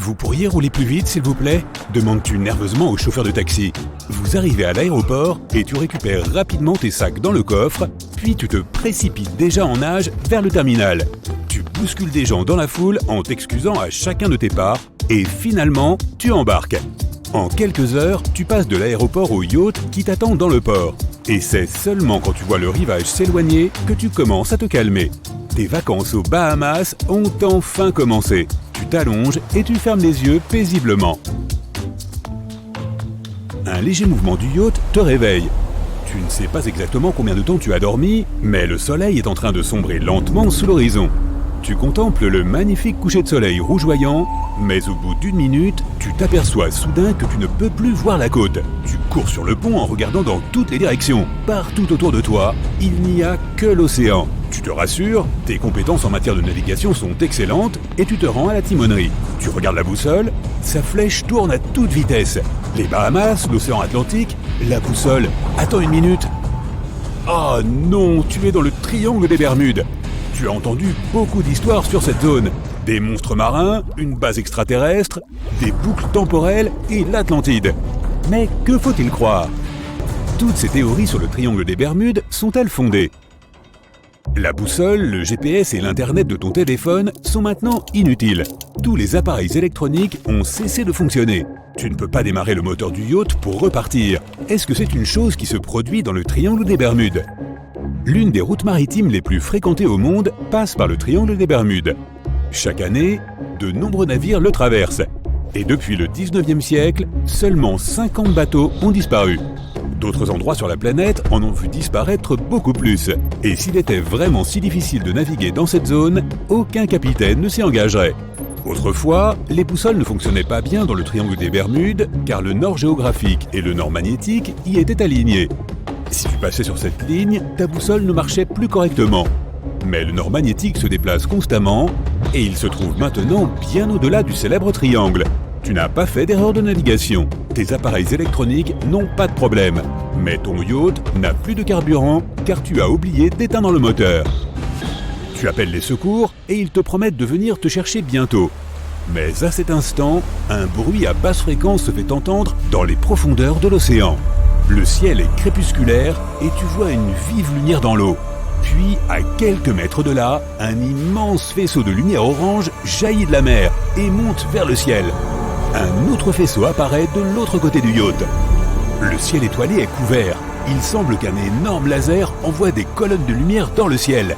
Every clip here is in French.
Vous pourriez rouler plus vite, s'il vous plaît ? Demandes-tu nerveusement au chauffeur de taxi. Vous arrivez à l'aéroport et tu récupères rapidement tes sacs dans le coffre, puis tu te précipites déjà en nage vers le terminal. Tu bouscules des gens dans la foule en t'excusant à chacun de tes pas, et finalement, tu embarques. En quelques heures, tu passes de l'aéroport au yacht qui t'attend dans le port. Et c'est seulement quand tu vois le rivage s'éloigner que tu commences à te calmer. Tes vacances aux Bahamas ont enfin commencé. Tu t'allonges et tu fermes les yeux paisiblement. Un léger mouvement du yacht te réveille. Tu ne sais pas exactement combien de temps tu as dormi, mais le soleil est en train de sombrer lentement sous l'horizon. Tu contemples le magnifique coucher de soleil rougeoyant, mais au bout d'une minute, tu t'aperçois soudain que tu ne peux plus voir la côte. Tu cours sur le pont en regardant dans toutes les directions. Partout autour de toi, il n'y a que l'océan. Tu te rassures, tes compétences en matière de navigation sont excellentes et tu te rends à la timonerie. Tu regardes la boussole, sa flèche tourne à toute vitesse. Les Bahamas, l'océan Atlantique, la boussole. Attends une minute. Oh non, tu es dans le triangle des Bermudes. Tu as entendu beaucoup d'histoires sur cette zone. Des monstres marins, une base extraterrestre, des boucles temporelles et l'Atlantide. Mais que faut-il croire ? Toutes ces théories sur le triangle des Bermudes sont-elles fondées ? La boussole, le GPS et l'Internet de ton téléphone sont maintenant inutiles. Tous les appareils électroniques ont cessé de fonctionner. Tu ne peux pas démarrer le moteur du yacht pour repartir. Est-ce que c'est une chose qui se produit dans le triangle des Bermudes ? L'une des routes maritimes les plus fréquentées au monde passe par le triangle des Bermudes. Chaque année, de nombreux navires le traversent. Et depuis le 19e siècle, seulement 50 bateaux ont disparu. D'autres endroits sur la planète en ont vu disparaître beaucoup plus. Et s'il était vraiment si difficile de naviguer dans cette zone, aucun capitaine ne s'y engagerait. Autrefois, les boussoles ne fonctionnaient pas bien dans le triangle des Bermudes, car le nord géographique et le nord magnétique y étaient alignés. Si tu passais sur cette ligne, ta boussole ne marchait plus correctement. Mais le nord magnétique se déplace constamment, et il se trouve maintenant bien au-delà du célèbre triangle. Tu n'as pas fait d'erreur de navigation. Tes appareils électroniques n'ont pas de problème. Mais ton yacht n'a plus de carburant car tu as oublié d'éteindre le moteur. Tu appelles les secours et ils te promettent de venir te chercher bientôt. Mais à cet instant, un bruit à basse fréquence se fait entendre dans les profondeurs de l'océan. Le ciel est crépusculaire et tu vois une vive lumière dans l'eau. Puis, à quelques mètres de là, un immense faisceau de lumière orange jaillit de la mer et monte vers le ciel. Un autre faisceau apparaît de l'autre côté du yacht. Le ciel étoilé est couvert. Il semble qu'un énorme laser envoie des colonnes de lumière dans le ciel.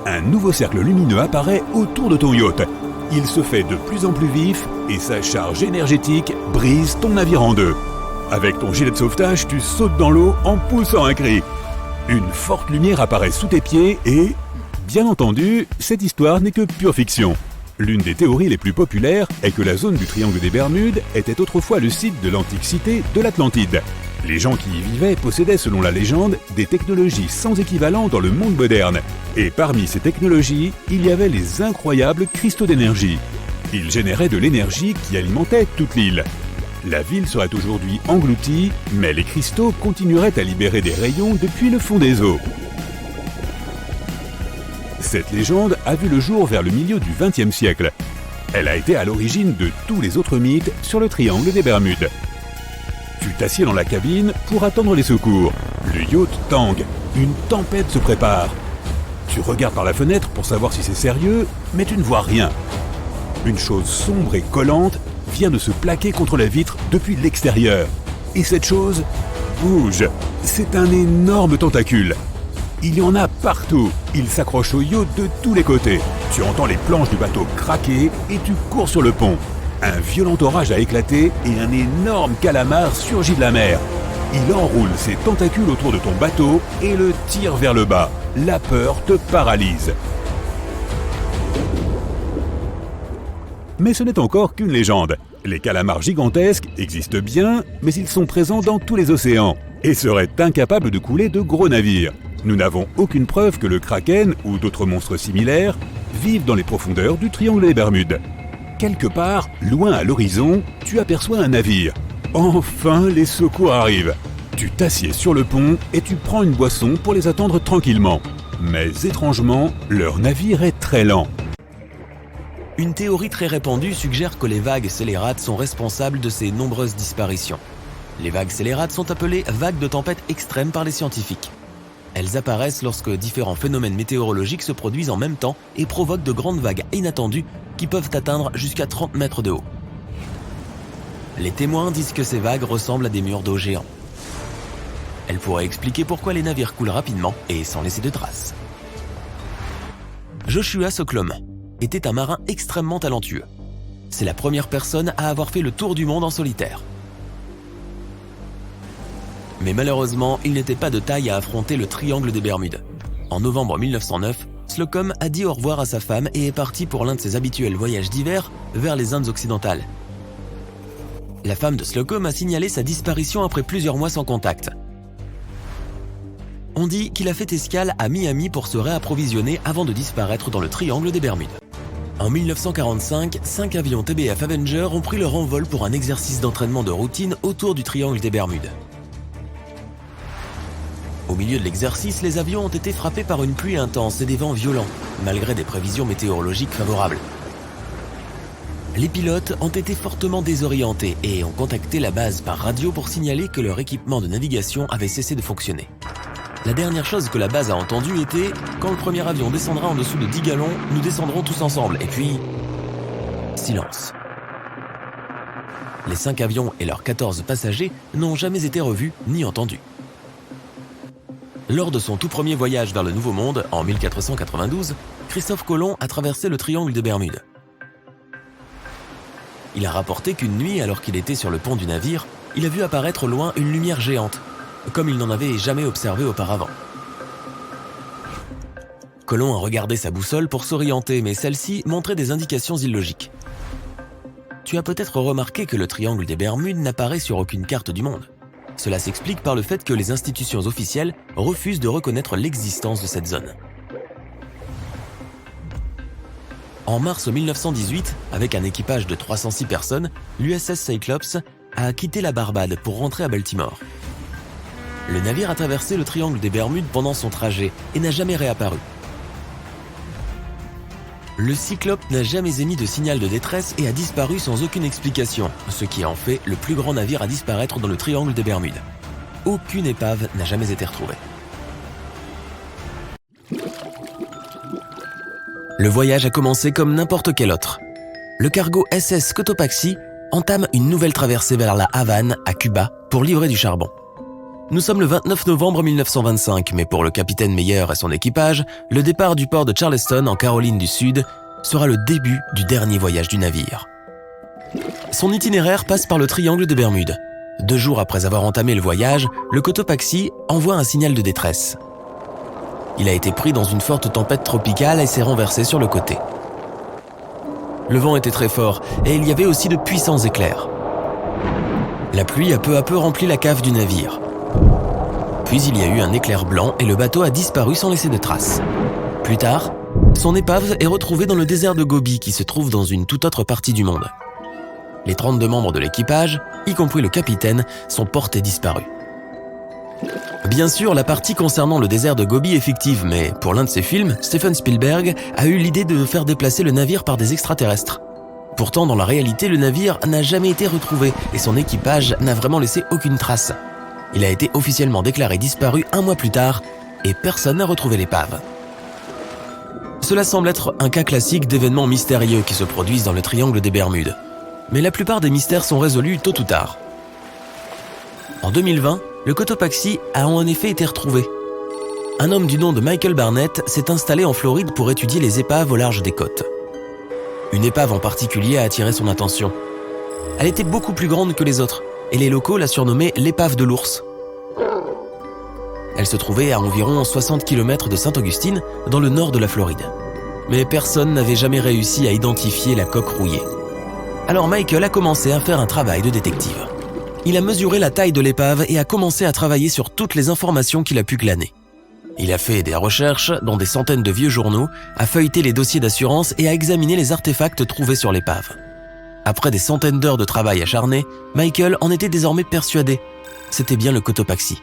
Un nouveau cercle lumineux apparaît autour de ton yacht. Il se fait de plus en plus vif et sa charge énergétique brise ton navire en deux. Avec ton gilet de sauvetage, tu sautes dans l'eau en poussant un cri. Une forte lumière apparaît sous tes pieds et, bien entendu, cette histoire n'est que pure fiction. L'une des théories les plus populaires est que la zone du triangle des Bermudes était autrefois le site de l'antique cité de l'Atlantide. Les gens qui y vivaient possédaient, selon la légende, des technologies sans équivalent dans le monde moderne. Et parmi ces technologies, il y avait les incroyables cristaux d'énergie. Ils généraient de l'énergie qui alimentait toute l'île. La ville serait aujourd'hui engloutie, mais les cristaux continueraient à libérer des rayons depuis le fond des eaux. Cette légende a vu le jour vers le milieu du XXe siècle. Elle a été à l'origine de tous les autres mythes sur le triangle des Bermudes. Tu t'assieds dans la cabine pour attendre les secours. Le yacht tangue. Une tempête se prépare. Tu regardes par la fenêtre pour savoir si c'est sérieux, mais tu ne vois rien. Une chose sombre et collante vient de se plaquer contre la vitre depuis l'extérieur. Et cette chose bouge. C'est un énorme tentacule. Il y en a partout. Il s'accroche au yacht de tous les côtés. Tu entends les planches du bateau craquer et tu cours sur le pont. Un violent orage a éclaté et un énorme calamar surgit de la mer. Il enroule ses tentacules autour de ton bateau et le tire vers le bas. La peur te paralyse. Mais ce n'est encore qu'une légende. Les calamars gigantesques existent bien, mais ils sont présents dans tous les océans et seraient incapables de couler de gros navires. Nous n'avons aucune preuve que le kraken ou d'autres monstres similaires vivent dans les profondeurs du triangle des Bermudes. Quelque part, loin à l'horizon, tu aperçois un navire. Enfin, les secours arrivent. Tu t'assieds sur le pont et tu prends une boisson pour les attendre tranquillement. Mais étrangement, leur navire est très lent. Une théorie très répandue suggère que les vagues scélérates sont responsables de ces nombreuses disparitions. Les vagues scélérates sont appelées vagues de tempête extrêmes par les scientifiques. Elles apparaissent lorsque différents phénomènes météorologiques se produisent en même temps et provoquent de grandes vagues inattendues qui peuvent atteindre jusqu'à 30 mètres de haut. Les témoins disent que ces vagues ressemblent à des murs d'eau géants. Elles pourraient expliquer pourquoi les navires coulent rapidement et sans laisser de traces. Joshua Socklom était un marin extrêmement talentueux. C'est la première personne à avoir fait le tour du monde en solitaire. Mais malheureusement, il n'était pas de taille à affronter le triangle des Bermudes. En novembre 1909, Slocum a dit au revoir à sa femme et est parti pour l'un de ses habituels voyages d'hiver vers les Indes occidentales. La femme de Slocum a signalé sa disparition après plusieurs mois sans contact. On dit qu'il a fait escale à Miami pour se réapprovisionner avant de disparaître dans le triangle des Bermudes. En 1945, 5 avions TBF Avenger ont pris leur envol pour un exercice d'entraînement de routine autour du triangle des Bermudes. Au milieu de l'exercice, les avions ont été frappés par une pluie intense et des vents violents, malgré des prévisions météorologiques favorables. Les pilotes ont été fortement désorientés et ont contacté la base par radio pour signaler que leur équipement de navigation avait cessé de fonctionner. La dernière chose que la base a entendue était « Quand le premier avion descendra en dessous de 10 gallons, nous descendrons tous ensemble. » Et puis... silence. Les 5 avions et leurs 14 passagers n'ont jamais été revus ni entendus. Lors de son tout premier voyage vers le Nouveau Monde, en 1492, Christophe Colomb a traversé le triangle des Bermudes. Il a rapporté qu'une nuit, alors qu'il était sur le pont du navire, il a vu apparaître au loin une lumière géante, comme il n'en avait jamais observé auparavant. Colomb a regardé sa boussole pour s'orienter, mais celle-ci montrait des indications illogiques. Tu as peut-être remarqué que le triangle des Bermudes n'apparaît sur aucune carte du monde. Cela s'explique par le fait que les institutions officielles refusent de reconnaître l'existence de cette zone. En mars 1918, avec un équipage de 306 personnes, l'USS Cyclops a quitté la Barbade pour rentrer à Baltimore. Le navire a traversé le triangle des Bermudes pendant son trajet et n'a jamais réapparu. Le Cyclope n'a jamais émis de signal de détresse et a disparu sans aucune explication, ce qui en fait le plus grand navire à disparaître dans le triangle des Bermudes. Aucune épave n'a jamais été retrouvée. Le voyage a commencé comme n'importe quel autre. Le cargo SS Cotopaxi entame une nouvelle traversée vers la Havane, à Cuba, pour livrer du charbon. Nous sommes le 29 novembre 1925, mais pour le capitaine Meyer et son équipage, le départ du port de Charleston, en Caroline du Sud, sera le début du dernier voyage du navire. Son itinéraire passe par le triangle des Bermudes. 2 jours après avoir entamé le voyage, le Cotopaxi envoie un signal de détresse. Il a été pris dans une forte tempête tropicale et s'est renversé sur le côté. Le vent était très fort et il y avait aussi de puissants éclairs. La pluie a peu à peu rempli la cave du navire. Puis il y a eu un éclair blanc et le bateau a disparu sans laisser de traces. Plus tard, son épave est retrouvée dans le désert de Gobi qui se trouve dans une toute autre partie du monde. Les 32 membres de l'équipage, y compris le capitaine, sont portés disparus. Bien sûr, la partie concernant le désert de Gobi est fictive, mais pour l'un de ses films, Steven Spielberg a eu l'idée de faire déplacer le navire par des extraterrestres. Pourtant, dans la réalité, le navire n'a jamais été retrouvé et son équipage n'a vraiment laissé aucune trace. Il a été officiellement déclaré disparu 1 mois plus tard et personne n'a retrouvé l'épave. Cela semble être un cas classique d'événements mystérieux qui se produisent dans le triangle des Bermudes. Mais la plupart des mystères sont résolus tôt ou tard. En 2020, le Cotopaxi a en effet été retrouvé. Un homme du nom de Michael Barnett s'est installé en Floride pour étudier les épaves au large des côtes. Une épave en particulier a attiré son attention. Elle était beaucoup plus grande que les autres, et les locaux la surnommaient l'épave de l'ours. Elle se trouvait à environ 60 km de Sainte-Augustine, dans le nord de la Floride. Mais personne n'avait jamais réussi à identifier la coque rouillée. Alors Michael a commencé à faire un travail de détective. Il a mesuré la taille de l'épave et a commencé à travailler sur toutes les informations qu'il a pu glaner. Il a fait des recherches dans des centaines de vieux journaux, a feuilleté les dossiers d'assurance et a examiné les artefacts trouvés sur l'épave. Après des centaines d'heures de travail acharné, Michael en était désormais persuadé. C'était bien le Cotopaxi.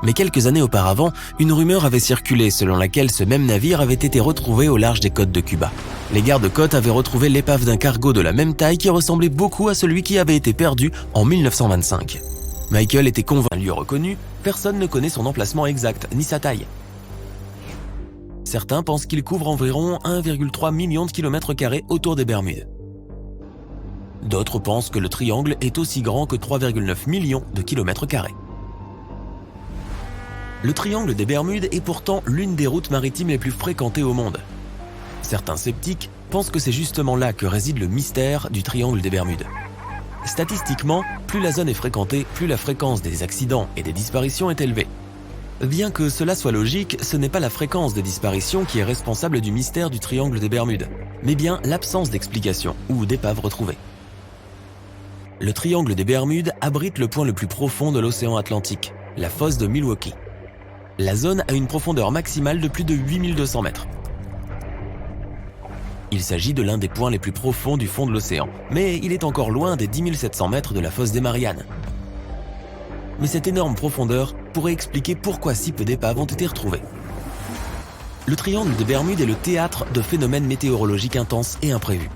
Mais quelques années auparavant, une rumeur avait circulé selon laquelle ce même navire avait été retrouvé au large des côtes de Cuba. Les gardes-côtes avaient retrouvé l'épave d'un cargo de la même taille qui ressemblait beaucoup à celui qui avait été perdu en 1925. Michael était convaincu d'un lieu reconnu, personne ne connaît son emplacement exact ni sa taille. Certains pensent qu'il couvre environ 1,3 million de kilomètres carrés autour des Bermudes. D'autres pensent que le triangle est aussi grand que 3,9 millions de kilomètres carrés. Le triangle des Bermudes est pourtant l'une des routes maritimes les plus fréquentées au monde. Certains sceptiques pensent que c'est justement là que réside le mystère du triangle des Bermudes. Statistiquement, plus la zone est fréquentée, plus la fréquence des accidents et des disparitions est élevée. Bien que cela soit logique, ce n'est pas la fréquence des disparitions qui est responsable du mystère du triangle des Bermudes, mais bien l'absence d'explication ou d'épaves retrouvées. Le triangle des Bermudes abrite le point le plus profond de l'océan Atlantique, la fosse de Milwaukee. La zone a une profondeur maximale de plus de 8200 mètres. Il s'agit de l'un des points les plus profonds du fond de l'océan, mais il est encore loin des 10 700 mètres de la fosse des Mariannes. Mais cette énorme profondeur pourrait expliquer pourquoi si peu d'épaves ont été retrouvées. Le triangle des Bermudes est le théâtre de phénomènes météorologiques intenses et imprévus.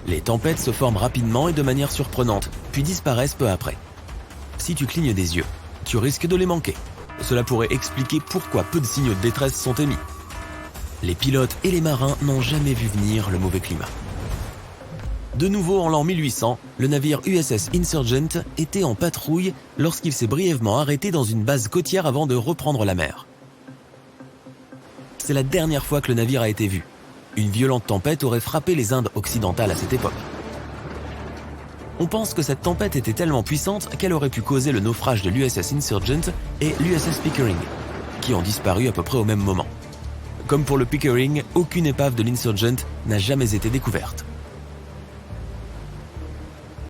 Les tempêtes se forment rapidement et de manière surprenante, puis disparaissent peu après. Si tu clignes des yeux, tu risques de les manquer. Cela pourrait expliquer pourquoi peu de signaux de détresse sont émis. Les pilotes et les marins n'ont jamais vu venir le mauvais climat. De nouveau en l'an 1800, le navire USS Insurgent était en patrouille lorsqu'il s'est brièvement arrêté dans une base côtière avant de reprendre la mer. C'est la dernière fois que le navire a été vu. Une violente tempête aurait frappé les Indes occidentales à cette époque. On pense que cette tempête était tellement puissante qu'elle aurait pu causer le naufrage de l'USS Insurgent et l'USS Pickering, qui ont disparu à peu près au même moment. Comme pour le Pickering, aucune épave de l'Insurgent n'a jamais été découverte.